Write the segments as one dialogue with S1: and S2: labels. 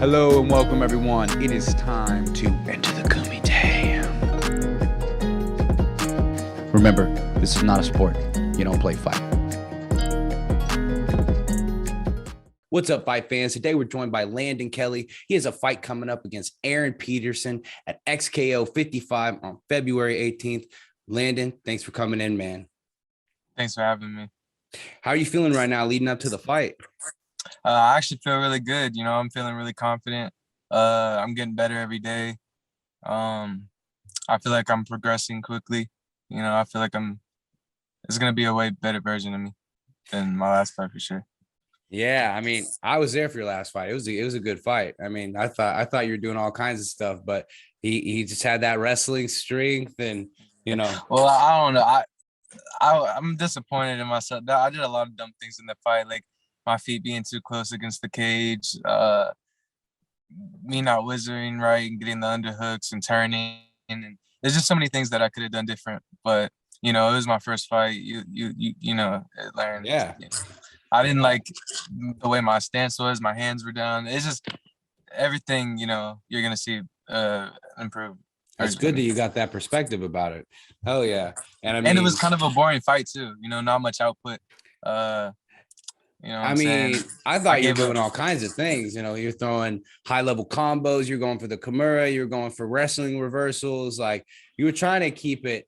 S1: Hello and welcome, everyone. It is time to enter the Kumite. Remember, this is not a sport. You don't play fight. What's up, fight fans? Today we're joined by Landon Kelley. He has a fight coming up against Aaron Peterson at XKO 55 on February 18th. Landon, thanks for coming in, man.
S2: Thanks for having me.
S1: How are you feeling right now leading up to the fight?
S2: I actually feel really good. I'm feeling really confident. I'm getting better every day. I feel like I'm progressing quickly. I feel like it's going to be a way better version of me than my last fight for sure.
S1: Yeah, I mean, I was there for your last fight. It was a good fight. I mean, I thought you were doing all kinds of stuff, but he just had that wrestling strength and,
S2: Well, I don't know. I'm disappointed in myself. I did a lot of dumb things in the fight, like my feet being too close against the cage, me not wizarding right and getting the underhooks and turning. And there's just so many things that I could have done different. But it was my first fight. Learned.
S1: Yeah.
S2: I didn't like the way my stance was. My hands were down. It's just everything. You're gonna see improve.
S1: It's good that you got that perspective about it. Hell yeah.
S2: And it was kind of a boring fight too. Not much output. I
S1: thought you were doing all kinds of things. You're throwing high level combos. You're going for the Kimura. You're going for wrestling reversals. Like you were trying to keep it,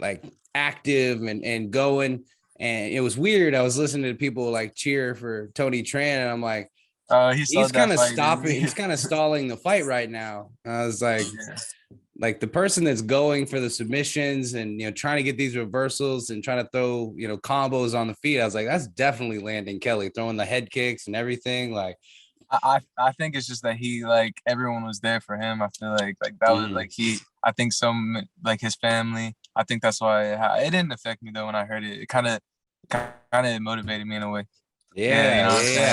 S1: like active and going. And it was weird. I was listening to people like cheer for Tony Tran, and I'm like, he's kind of stopping. He's kind of stalling the fight right now. I was like, like the person that's going for the submissions and trying to get these reversals and trying to throw combos on the feet. I was like, that's definitely Landon Kelley throwing the head kicks and everything. Like,
S2: I think it's just that he like everyone was there for him. I feel like that was like I think some like his family. I think that's why it didn't affect me though when I heard it. It kind of motivated me in a way.
S1: Yeah.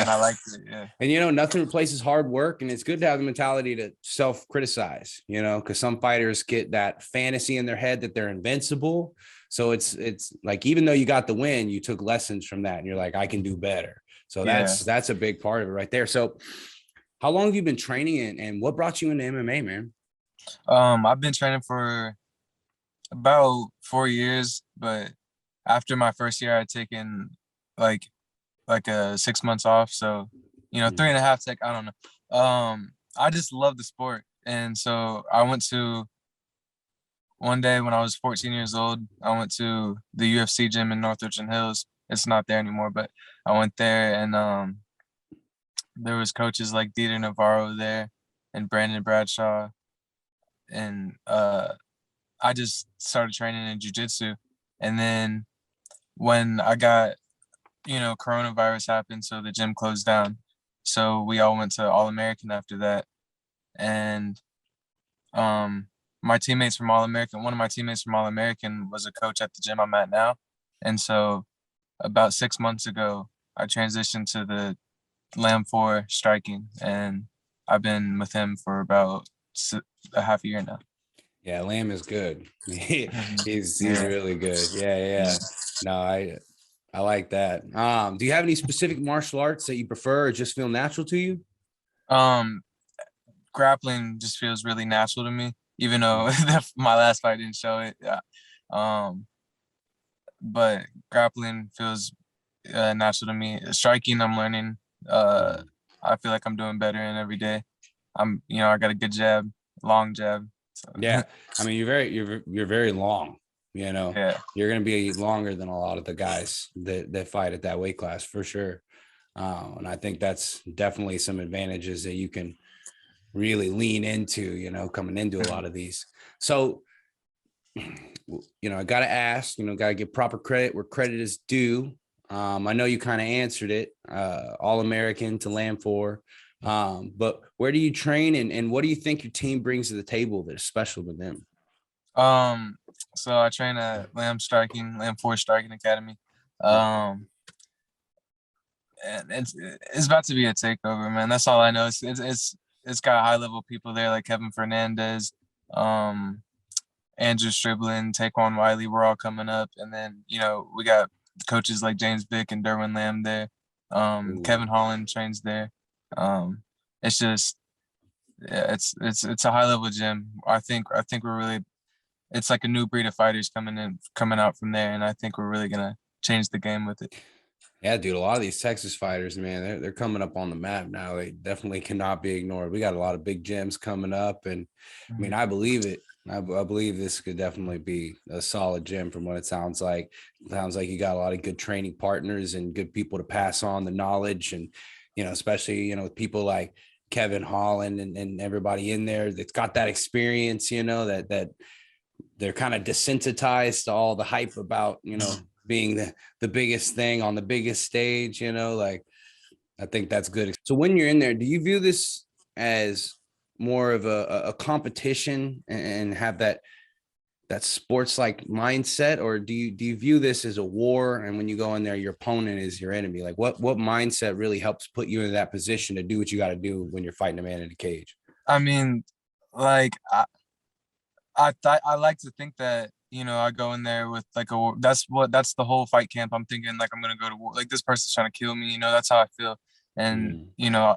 S2: I liked it. Yeah.
S1: And nothing replaces hard work, and it's good to have the mentality to self-criticize, because some fighters get that fantasy in their head that they're invincible. So it's like, even though you got the win, you took lessons from that and you're like, I can do better. So that's a big part of it right there. So how long have you been training and what brought you into MMA, man?
S2: I've been training for about 4 years, but after my first year, I'd taken like 6 months off. So, 3.5 I don't know. I just love the sport. And so I went to one day when I was 14 years old, I went to the UFC gym in North Richland Hills. It's not there anymore, but I went there and there was coaches like Dieter Navarro there and Brandon Bradshaw. And I just started training in jiu-jitsu. And then when I got coronavirus happened, so the gym closed down. So we all went to All-American after that. And my teammates from All-American, one of my teammates from All-American was a coach at the gym I'm at now. And so about 6 months ago, I transitioned to the Lamb 4 striking, and I've been with him for about a half a year now.
S1: Yeah, Lamb is good. He's really good. Yeah. No, I like that. Do you have any specific martial arts that you prefer or just feel natural to you?
S2: Grappling just feels really natural to me, even though my last fight didn't show it. Yeah. But grappling feels natural to me. Striking, I'm learning. I feel like I'm doing better in every day. I got a good jab, long jab. So.
S1: Yeah, I mean, you're very long.
S2: Yeah.
S1: You're going to be longer than a lot of the guys that fight at that weight class for sure. And I think that's definitely some advantages that you can really lean into, coming into a lot of these. So, I got to ask, got to give proper credit where credit is due. I know you kind of answered it, All-American to Lamb 4. But where do you train and what do you think your team brings to the table that's special to them?
S2: So I train at Lamb 4 Striking Academy. And it's about to be a takeover, man. That's all I know. It's got high level people there like Kevin Fernandez, Andrew Striblin, Taquan Wiley. We're all coming up, and then we got coaches like James Vick and Derwin Lamb there. Kevin Holland trains there. It's just, yeah, it's a high level gym. I think we're really, it's like a new breed of fighters coming out from there, and I think we're really gonna change the game with it.
S1: Yeah, dude, a lot of these Texas fighters, man, they're coming up on the map now. They definitely cannot be ignored. We got a lot of big gyms coming up, and I mean,
S2: Mhm.
S1: I believe it. I believe this could definitely be a solid gym from what it sounds like. Sounds like you got a lot of good training partners and good people to pass on the knowledge, and especially with people like Kevin Holland and everybody in there that's got that experience. That they're kind of desensitized to all the hype about being the biggest thing on the biggest stage. Like, I think that's good. So when you're in there, do you view this as more of a competition and have that sports like mindset, or do you view this as a war, and when you go in there your opponent is your enemy? Like, what mindset really helps put you in that position to do what you got to do when you're fighting a man in a cage?
S2: I mean, like I like to think that, I go in there with like that's the whole fight camp. I'm thinking like I'm gonna go to war. Like this person's trying to kill me. That's how I feel, and
S1: Mm.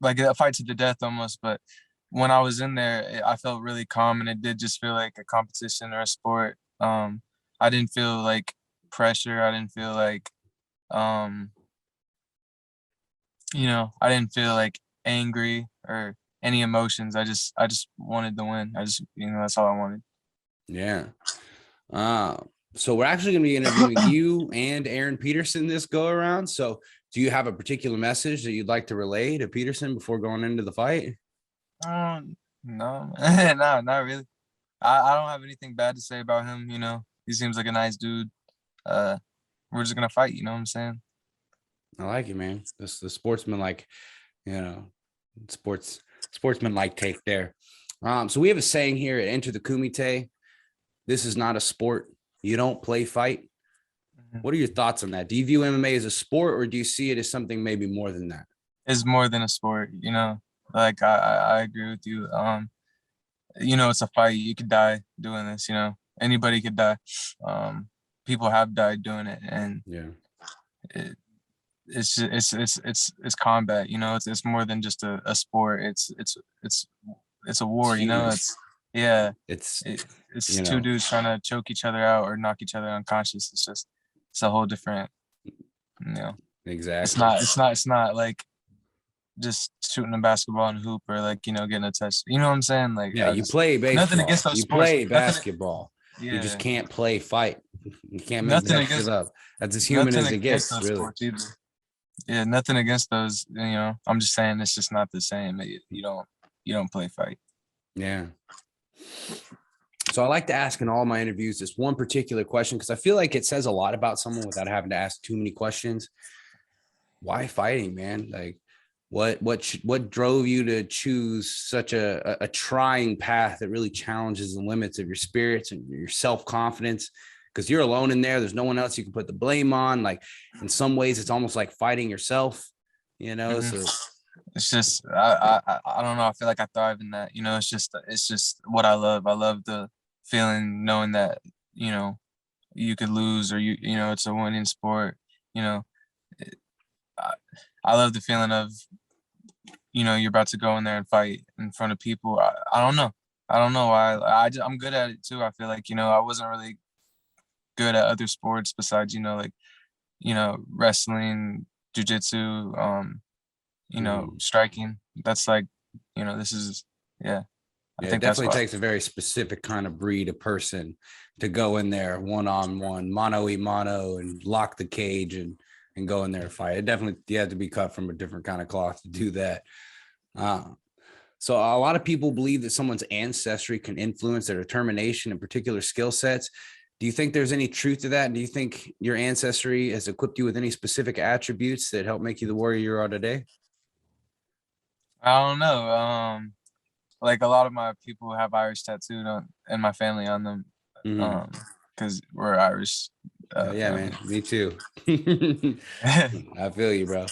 S2: like a fight to the death almost. But when I was in there, I felt really calm, and it did just feel like a competition or a sport. I didn't feel like pressure. I didn't feel like um, I didn't feel like angry or any emotions. I just wanted to win. That's all I wanted.
S1: Yeah. Uh, so we're actually going to be interviewing you and Aaron Peterson this go around. So do you have a particular message that you'd like to relay to Peterson before going into the fight?
S2: No, no, not really. I don't have anything bad to say about him. He seems like a nice dude. Uh, we're just gonna fight. You know what I'm saying?
S1: I like it, man. This the sportsman like, you know, sportsman like take there. So we have a saying here at Enter the Kumite. This is not a sport. You don't play fight.
S2: Mhm.
S1: What are your thoughts on that? Do you view MMA as a sport, or do you see it as something maybe more than that?
S2: It's more than a sport. Like I agree with you. It's a fight. You could die doing this. Anybody could die. Um, People have died doing it, and
S1: Yeah.
S2: it, it's combat. It's more than just a sport. It's a
S1: It's
S2: war.
S1: human.
S2: Yeah.
S1: It's,
S2: It, it's
S1: you
S2: two
S1: know,
S2: dudes trying to choke each other out or knock each other unconscious. It's a whole different. You know, it's
S1: exactly.
S2: not. It's not. It's not like just shooting a basketball and hoop or like getting a touch. You know what I'm saying? Like
S1: Yeah, you play
S2: nothing against
S1: baseball,
S2: those
S1: you
S2: sports.
S1: play
S2: Nothing.
S1: basketball. You just
S2: Yeah.
S1: can't play fight. You can't make
S2: Nothing
S1: that shit
S2: against
S1: up. That's as human
S2: nothing
S1: as it
S2: against
S1: gets,
S2: those
S1: really.
S2: sports either. Yeah, nothing against those. I'm just saying it's just not the same. You don't play fight.
S1: Yeah. So I like to ask in all my interviews this one particular question because I feel like it says a lot about someone without having to ask too many questions. Why fighting, man? Like, what drove you to choose such a trying path that really challenges the limits of your spirits and your self-confidence? Because you're alone in there. There's no one else you can put the blame on. Like, in some ways, it's almost like fighting yourself,
S2: Mhm.
S1: So
S2: It's just I don't know. I feel like I thrive in that. It's just what I love. I love the feeling knowing that you know you could lose or it's a winning sport. You know, It- I, I love the feeling of you're about to go in there and fight in front of people. I don't know. I don't know why. I'm good at it too. I feel like I wasn't really good at other sports besides like wrestling, jujitsu,
S1: mhm.
S2: striking. That's like, this is, yeah, I
S1: Yeah, it
S2: think that's
S1: definitely
S2: why.
S1: takes a very specific kind of breed of person to go in there one on one, mano y mano, and lock the cage and go in there and fight. It definitely you have to be cut from a different kind of cloth to do that. Uh, so a lot of people believe that someone's ancestry can influence their determination and particular skill sets. Do you think there's any truth to that? And do you think your ancestry has equipped you with any specific attributes that help make you the warrior you are today?
S2: I don't know. Like a lot of my people have Irish tattooed on in my family on them,
S1: Mm-hmm.
S2: um, because we're Irish
S1: Yeah,
S2: family.
S1: man. Me too. I feel you, bro.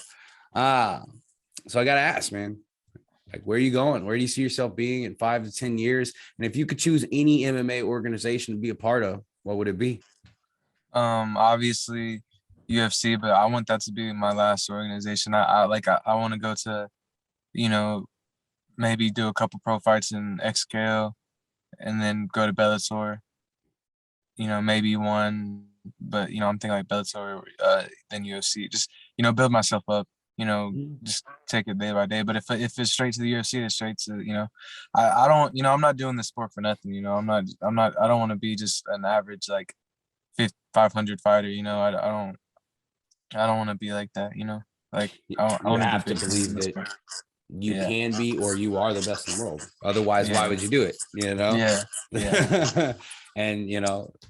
S1: Ah, so I gotta ask, man. Like, where are you going? Where do you see yourself being in 5 to 10 years? And if you could choose any MMA organization to be a part of, what would it be?
S2: Obviously, UFC, but I want that to be my last organization. I want to go to, you know, maybe do a couple pro fights in XKO and then go to Bellator. Maybe one, but I'm thinking like Bellator, then UFC. Just build myself up.
S1: Mm.
S2: Just take it day by day. But if it's straight to the UFC, it's straight to I don't I'm not doing this sport for nothing. I don't want to be just an average like 500 fighter. I don't want to be like that. Like I
S1: You
S2: want to do
S1: have to
S2: big things
S1: believe
S2: in this
S1: that
S2: sport.
S1: you
S2: Yeah,
S1: can be or you are the best in the world. Otherwise, why
S2: yeah,
S1: would you do it?
S2: yeah, yeah,
S1: And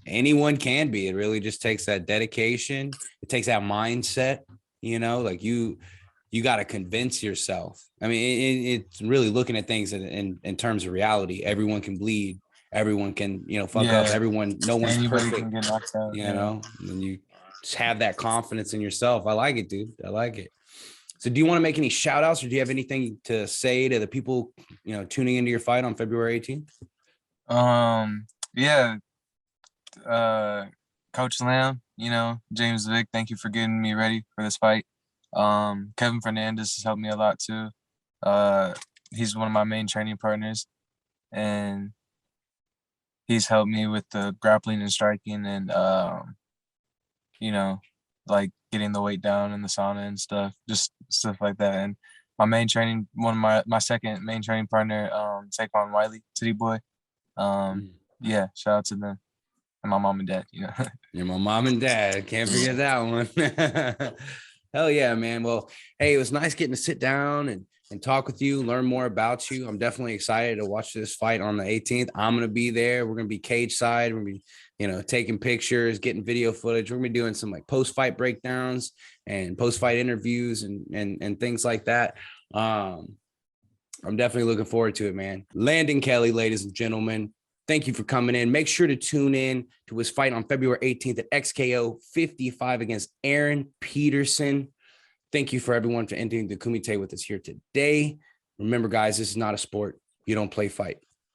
S1: anyone can be. It really just takes that dedication. It takes that mindset. Like you got to convince yourself. I mean, it's really looking at things in terms of reality. Everyone can bleed. Everyone can fuck up.
S2: yeah.
S1: Everyone. No one's
S2: Anybody
S1: perfect.
S2: can get knocked out. Yeah.
S1: And you just have that confidence in yourself. I like it, dude. I like it. So do you want to make any shout outs or do you have anything to say to the people, tuning into your fight on February 18th?
S2: Yeah. Uh, Coach Lamb, James Vick, thank you for getting me ready for this fight. Kevin Fernandez has helped me a lot too. Uh, he's one of my main training partners, and he's helped me with the grappling and striking, and you know, like getting the weight down in the sauna and stuff, just stuff like that. And one of my second main training partner, Saquon Wiley, City Boy. Um, yeah, shout out to them and my mom and dad.
S1: You're my mom and dad. Can't forget that one. Hell yeah, man. Well, hey, it was nice getting to sit down and talk with you, learn more about you. I'm definitely excited to watch this fight on the 18th. I'm going to be there. We're going to be cage side. We're going to be, taking pictures, getting video footage. We're going to be doing some like post-fight breakdowns and post-fight interviews and things like that. I'm definitely looking forward to it, man. Landon Kelley, ladies and gentlemen. Thank you for coming in. Make sure to tune in to his fight on February 18th at XKO 55 against Aaron Peterson. Thank you for everyone for entering the Kumite with us here today. Remember, guys, this is not a sport. You don't play fight.